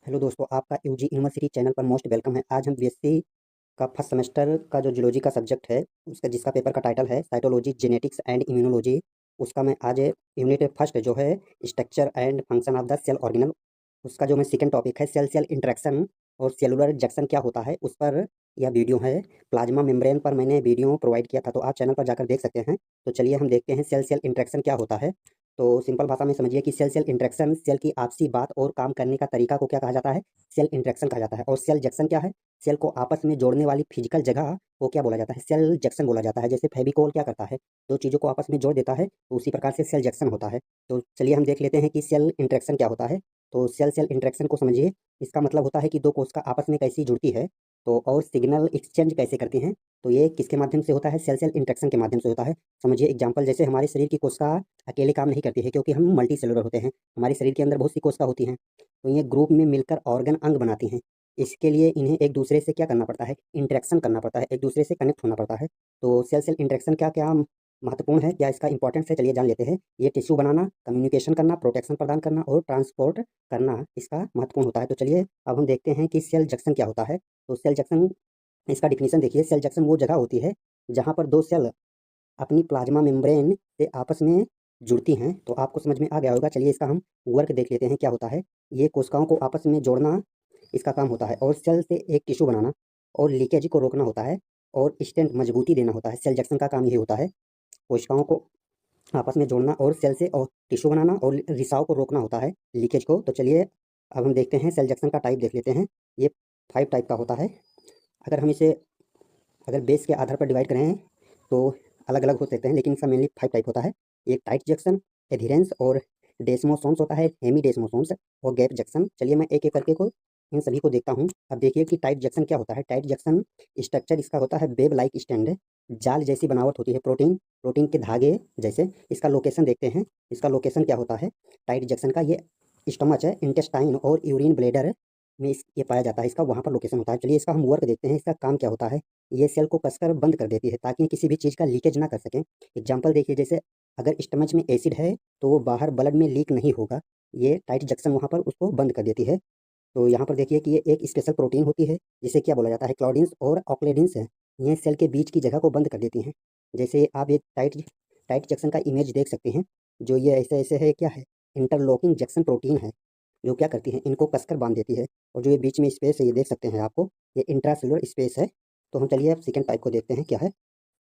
Hello दोस्तों, आपका UG university channel पर मोस्ट वेलकम है। आज हम बीएससी का फर्स्ट सेमेस्टर का जो जूलॉजी का सब्जेक्ट है, उसका जिसका पेपर का टाइटल है साइटोलॉजी, जेनेटिक्स एंड इम्यूनोलॉजी, उसका मैं आज यूनिट फर्स्ट जो है structure and function of the cell organelle, उसका जो मैं सेकंड टॉपिक है सेल सेल इंटरेक्शन और सेलुलर जंक्शन क्या होता है, उस पर यह वीडियो है। प्लाज्मा मेम्ब्रेन पर मैंने वीडियो प्रोवाइड किया था, तो आप चैनल पर जाकर देख सकते हैं। तो चलिए हम देखते हैं सेल सेल इंटरेक्शन क्या होता है। तो सिंपल भाषा में समझिए कि सेल सेल इंटरेक्शन सेल की आपसी बात और काम करने का तरीका को क्या कहा जाता है, सेल इंटरेक्शन कहा जाता है। और सेल जंक्शन क्या है, सेल को आपस में जोड़ने वाली फिजिकल जगह को क्या बोला जाता है, सेल जंक्शन बोला जाता है। जैसे फेविकोल क्या करता है, दो चीज़ों को आपस में जोड़ देता है, तो उसी प्रकार से सेल जंक्शन होता है। तो चलिए हम देख लेते हैं कि सेल इंटरेक्शन क्या होता है। तो सेल सेल इंटरेक्शन को समझिए, इसका मतलब होता है कि दो कोशिका आपस में कैसी जुड़ती है, तो और सिग्नल एक्सचेंज कैसे करती हैं। तो ये किसके माध्यम से होता है, सेल सेल इंटरेक्शन के माध्यम से होता है। समझिए एग्जांपल, जैसे हमारे शरीर की कोशिका अकेले काम नहीं करती है, क्योंकि हम मल्टी सेलुलर होते हैं। हमारे शरीर के अंदर बहुत सी कोशिका होती हैं, तो ये ग्रुप में मिलकर ऑर्गन अंग बनाती हैं। इसके लिए इन्हें एक दूसरे से क्या करना पड़ता है, इंटरेक्शन करना पड़ता है, एक दूसरे से कनेक्ट होना पड़ता है। तो सेल सेल इंटरेक्शन क्या क्या महत्वपूर्ण है, क्या इसका इंपॉर्टेंस है, चलिए जान लेते हैं। ये टिश्यू बनाना, कम्युनिकेशन करना, प्रोटेक्शन प्रदान करना और ट्रांसपोर्ट करना इसका महत्वपूर्ण होता है। तो चलिए अब हम देखते हैं कि सेल जंक्शन क्या होता है। तो सेल जंक्शन, इसका डिफिनीशन देखिए। सेल जंक्शन वो जगह होती है जहाँ पर दो सेल अपनी प्लाज्मा मेम्ब्रेन से आपस में जुड़ती हैं। तो आपको समझ में आ गया होगा। चलिए इसका हम वर्क देख लेते हैं क्या होता है। ये कोशिकाओं को आपस में जोड़ना इसका काम होता है, और सेल से एक टिश्यू बनाना और लीकेज को रोकना होता है, और स्टेंट मजबूती देना होता है। सेल जंक्शन का काम ये होता है, कोशिकाओं को आपस में जोड़ना और सेल से और टिश्यू बनाना और रिसाव को रोकना होता है, लीकेज को। तो चलिए अब हम देखते हैं सेल जंक्शन का टाइप देख लेते हैं। ये 5 टाइप का होता है। अगर हम इसे अगर बेस के आधार पर डिवाइड करें तो अलग अलग हो सकते हैं, लेकिन इसका मेनली 5 टाइप होता है। एक टाइट जंक्शन, एडहेरेंस और डेस्मोसोम्स होता है, हेमी डेस्मोसोम्स और गैप जंक्शन। चलिए मैं एक एक करके को इन सभी को देखता हूँ। अब देखिए कि टाइट जंक्शन क्या होता है। टाइट जंक्शन स्ट्रक्चर इसका होता है वेब लाइक स्टैंड, जाल जैसी बनावट होती है, प्रोटीन प्रोटीन के धागे जैसे। इसका लोकेशन देखते हैं, इसका लोकेशन क्या होता है टाइट जंक्शन का। ये स्टमच है, इंटेस्टाइन और यूरिन ब्लेडर में ये पाया जाता है, इसका वहाँ पर लोकेशन होता है। चलिए इसका हम वर्क देखते हैं, इसका काम क्या होता है। ये सेल को कसकर बंद कर देती है ताकि किसी भी चीज़ का लीकेज ना कर सकें। एग्जाम्पल देखिए, जैसे अगर स्टमच में एसिड है तो वो बाहर ब्लड में लीक नहीं होगा, ये टाइट जंक्शन वहाँ पर उसको बंद कर देती है। तो यहाँ पर देखिए कि ये एक स्पेशल प्रोटीन होती है जिसे क्या बोला जाता है, क्लॉडिन्स और ऑक्लेडिन्स है। ये सेल के बीच की जगह को बंद कर देती हैं। जैसे आप ये टाइट टाइट जंक्शन का इमेज देख सकते हैं। जो ये ऐसे ऐसे है, क्या है, इंटरलॉकिंग जंक्शन प्रोटीन है, जो क्या करती है, इनको कसकर बांध देती है। और जो ये बीच में स्पेस है, ये देख सकते हैं आपको, ये इंट्रासेलुलर स्पेस है। तो हम चलिए अब सेकंड टाइप को देखते हैं क्या है।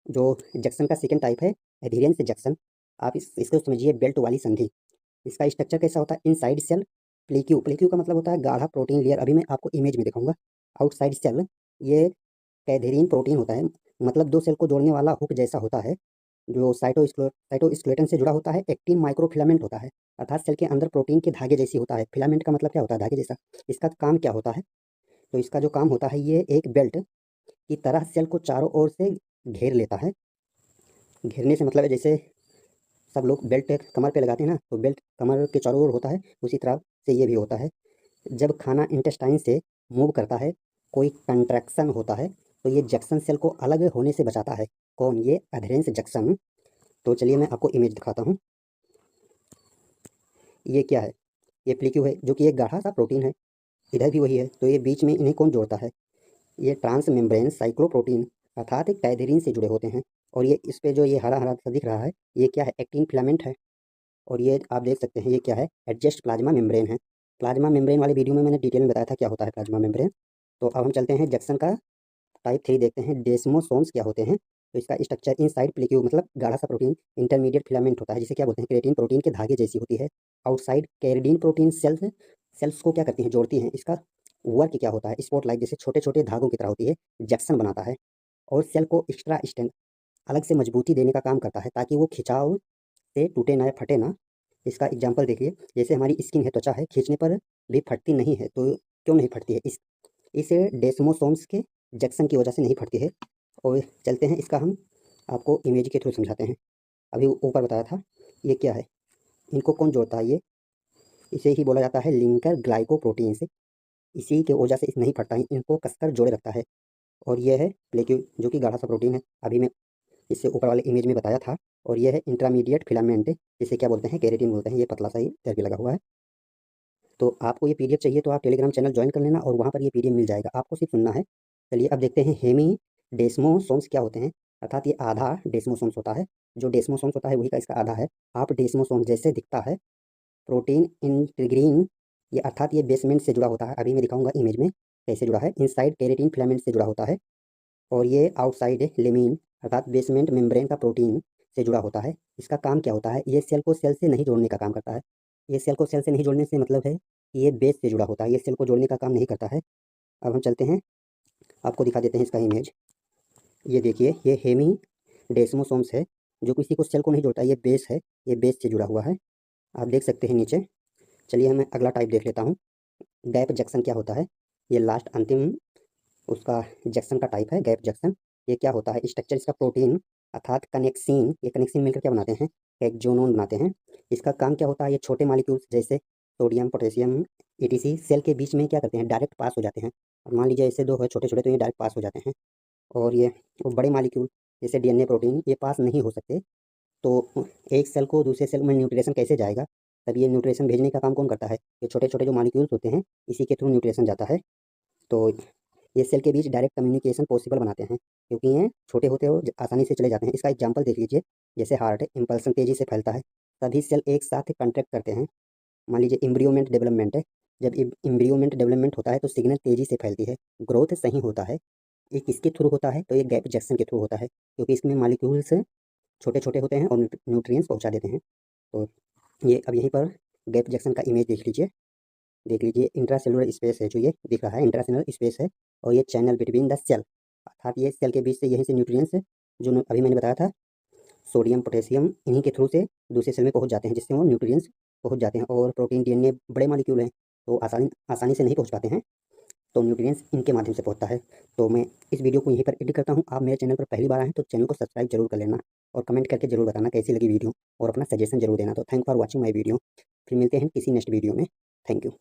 जो जंक्शन का सेकंड टाइप है एडहेरेंस जंक्शन। आप इसको समझिए बेल्ट वाली संधि। इसका स्ट्रक्चर कैसा होता है, इनसाइड सेल प्लीक्यू, प्लीक्यू का मतलब होता है गाढ़ा प्रोटीन लेयर। अभी मैं आपको इमेज में दिखाऊंगा। आउटसाइड सेल, ये कैथेरीन प्रोटीन होता है, मतलब दो सेल को जोड़ने वाला हुक जैसा होता है, जो साइटोस्केलेटन से जुड़ा होता है। एक्टिन माइक्रोफिलामेंट होता है, अर्थात सेल के अंदर प्रोटीन के धागे जैसी होता है। फिलामेंट का मतलब क्या होता है, धागे जैसा। इसका काम क्या होता है, तो इसका जो काम होता है, ये एक बेल्ट की तरह सेल को चारों ओर से घेर लेता है। घेरने से मतलब है, जैसे सब लोग बेल्ट कमर पे लगाते हैं ना, तो बेल्ट कमर के चारों ओर होता है, उसी तरह से ये भी होता है। जब खाना इंटेस्टाइन से मूव करता है, कोई कंट्रैक्शन होता है, तो ये जंक्शन सेल को अलग होने से बचाता है। कौन, ये अधेरेंस जंक्शन। तो चलिए मैं आपको इमेज दिखाता हूँ। ये क्या है, ये प्लीक्यू है, जो कि एक गाढ़ा सा प्रोटीन है। इधर भी वही है, तो ये बीच में इन्हें कौन जोड़ता है, ये ट्रांस मेम्ब्रेन साइक्लोप्रोटीन, अर्थात एक टाइथेरिन से जुड़े होते हैं। और ये इस पे जो ये हरा हरा सा दिख रहा है, ये क्या है, एक्टिन फिलामेंट है। और ये आप देख सकते हैं, ये क्या है, एडजस्ट प्लाज्मा मेम्ब्रेन है। प्लाज्मा मेम्ब्रेन वाले वीडियो में मैंने डिटेल में बताया था क्या होता है प्लाज्मा मेम्ब्रेन। तो अब हम चलते हैं जंक्शन का टाइप 3 देखते हैं, डेस्मोसोम्स क्या होते हैं। तो इसका स्ट्रक्चर इनसाइड प्लीक्यू, मतलब गाढ़ा सा प्रोटीन, इंटरमीडिएट फिलामेंट होता है, जिसे क्या बोलते हैं, केराटिन प्रोटीन के धागे जैसी होती है। आउटसाइड कैरिडीन प्रोटीन सेल्स, सेल्स को क्या करती हैं, जोड़ती हैं। इसका वर्क क्या होता है, स्पॉटलाइट जैसे छोटे छोटे धागों की तरह होती है, जंक्शन बनाता है। और सेल को एक्स्ट्रा स्ट्रेंथ, अलग से मजबूती देने का काम करता है, ताकि वो खिंचाव से टूटे ना, फटे ना। इसका एग्जाम्पल देखिए, जैसे हमारी स्किन है, त्वचा है, खींचने पर भी फटती नहीं है। तो क्यों नहीं फटती है, इस डेस्मोसोम्स के जंक्शन की वजह से नहीं फटती है। और चलते हैं, इसका हम आपको इमेज के थ्रू समझाते हैं। अभी ऊपर बताया था, ये क्या है, इनको कौन जोड़ता है, ये इसे ही बोला जाता है लिंकर ग्लाइकोप्रोटीन से। इसी के वजह से इस नहीं फटता है, इनको कसकर जोड़े रखता है। और ये है प्लेक्यू, जो कि गाढ़ा सा प्रोटीन है, अभी मैं इससे ऊपर वाले इमेज में बताया था। और ये है इंटरमीडिएट फिलामेंट, जिसे क्या बोलते हैं, केराटिन बोलते हैं। ये पतला सा ही इधर भी लगा हुआ है। तो आपको ये पीडीएफ चाहिए तो आप टेलीग्राम चैनल ज्वाइन कर लेना और वहाँ पर ये पीडीएफ मिल जाएगा, आपको सिर्फ सुनना है। चलिए अब देखते हैं हेमी डेस्मोसोम्स क्या होते हैं, अर्थात ये आधा डेस्मोसोम्स होता है। जो डेस्मोसोम्स होता है वही का इसका आधा है। आप डेस्मोसोम जैसे दिखता है, प्रोटीन इंटीग्रीन, ये अर्थात ये बेसमेंट से जुड़ा होता है। अभी मैं दिखाऊंगा इमेज में कैसे जुड़ा है। इनसाइड केरेटिन फिलामेंट से जुड़ा होता है और ये आउटसाइड लेमिन अर्थात बेसमेंट मेम्ब्रेन का प्रोटीन से जुड़ा होता है। इसका काम क्या होता है, ये सेल को सेल से नहीं जोड़ने का काम करता है। ये सेल को सेल से नहीं जोड़ने से मतलब है कि ये बेस से जुड़ा होता है, ये सेल को जोड़ने का काम नहीं करता है। अब हम चलते हैं, आपको दिखा देते हैं इसका इमेज। ये देखिए, ये हेमी डेस्मोसोम्स है जो किसी को सेल को नहीं जोड़ता, ये बेस है, ये बेस से जुड़ा हुआ है, आप देख सकते हैं नीचे। चलिए मैं अगला टाइप देख लेता हूँ। गैप जंक्शन क्या होता है, ये लास्ट अंतिम उसका जंक्शन का टाइप है गैप जंक्शन। ये क्या होता है, स्ट्रक्चर इसका प्रोटीन अर्थात कनेक्सिन, ये कनेक्सिन मिलकर क्या बनाते हैं, एक जोनोन बनाते हैं। इसका काम क्या होता है, ये छोटे मॉलिक्यूल्स जैसे सोडियम पोटेशियम ईटीसी सेल के बीच में क्या करते हैं, डायरेक्ट पास हो जाते हैं। और मान लीजिए ऐसे दो है छोटे छोटे, तो ये डायरेक्ट पास हो जाते हैं। और ये वो बड़े मॉलिक्यूल जैसे डीएनए प्रोटीन ये पास नहीं हो सकते। तो एक सेल को दूसरे सेल में न्यूट्रिशन कैसे जाएगा, तब ये न्यूट्रिशन भेजने का काम कौन करता है, ये छोटे छोटे जो मॉलिक्यूल्स होते हैं इसी के थ्रू न्यूट्रिशन जाता है। तो ये सेल के बीच डायरेक्ट कम्युनिकेशन पॉसिबल बनाते हैं, क्योंकि ये छोटे होते हो आसानी से चले जाते हैं। इसका एग्जांपल देख लीजिए, जैसे हार्ट इम्पल्सन तेजी से फैलता है, सभी सेल एक साथ कॉन्ट्रैक्ट करते हैं। मान लीजिए इम्ब्रियोमेंट डेवलपमेंट है, जब इम्ब्रियोमेंट डेवलपमेंट होता है तो सिग्नल तेजी से फैलती है, ग्रोथ सही होता है। ये किसके थ्रू होता है, तो ये गैप जंक्शन के थ्रू होता है, क्योंकि इसमें मॉलिक्यूल्स छोटे छोटे होते हैं और न्यूट्रिएंट्स पहुंचा देते हैं। तो ये अब यहीं पर गैप जंक्शन का इमेज देख लीजिए। देख लीजिए इंट्रासेलुलर स्पेस है जो ये दिख रहा है, इंट्रासेलुलर स्पेस है। और ये चैनल बिटवीन द सेल, अर्थात ये सेल के बीच से यहीं से न्यूट्रिएंट्स जो अभी मैंने बताया था सोडियम पोटेशियम इन्हीं के थ्रू से दूसरे सेल में पहुंच जाते हैं, जिससे वो न्यूट्रिएंट्स पहुंच जाते हैं। और प्रोटीन डीएनए बड़े मॉलिक्यूल हैं तो आसानी आसानी से नहीं पहुंच पाते हैं, तो न्यूट्रिएंट्स इनके माध्यम से पहुंचता है। तो मैं इस वीडियो को यहीं पर एडिट करता हूँ। आप मेरे चैनल पर पहली बार आए हैं तो चैनल को सब्सक्राइब जरूर कर लेना और कमेंट करके जरूर बताना कैसी लगी वीडियो और अपना सजेशन जरूर देना। तो thank for watching my video, फिर मिलते हैं किसी नेक्स्ट वीडियो में। Thank you.